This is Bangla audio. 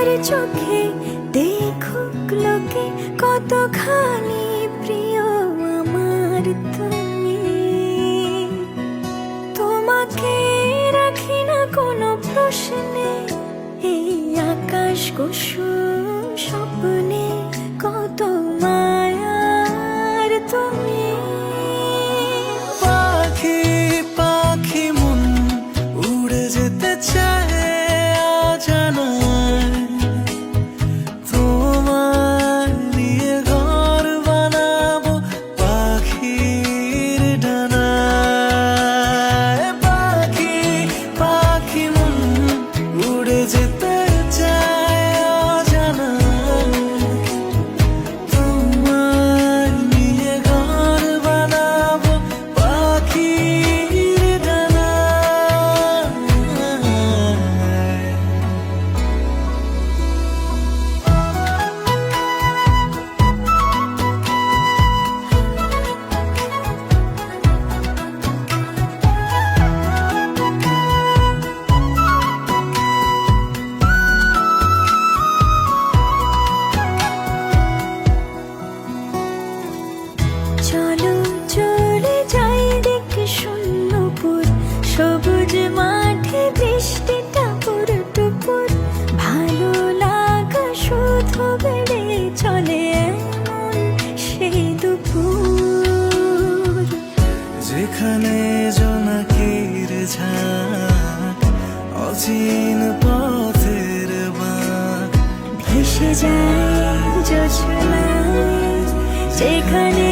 আমার চোখে দেখুক লোকে কতখানি প্রিয় আমার তুমি। তোমাকে রাখি না কোনো প্রশ্নে, এই আকাশ কুসুম স্বপ্নে কত মায়ার তুমি। পাখি পাখি মন উড়ে যেতে চায় অজানায়, তোমার নিয়ে ঘর বানাবো পাখির ডানায়। পাখি পাখি মন উড়ে যেতে চায় অজানায়, তোমার নিয়ে ঘর বানাবো পাখির ডানায়। চলো চলে যাই দেখে শূন্যপুর, সবুজ মাঠে বৃষ্টিটা পুরটুপুর। ভালো লাগা শুধু বেড়ে চলে এমন সেই দুপুর, যেখানে জোনাকির ঝাঁক অচিন পথের বাঁক, ভেসে যায় জোছনায়, যেখানে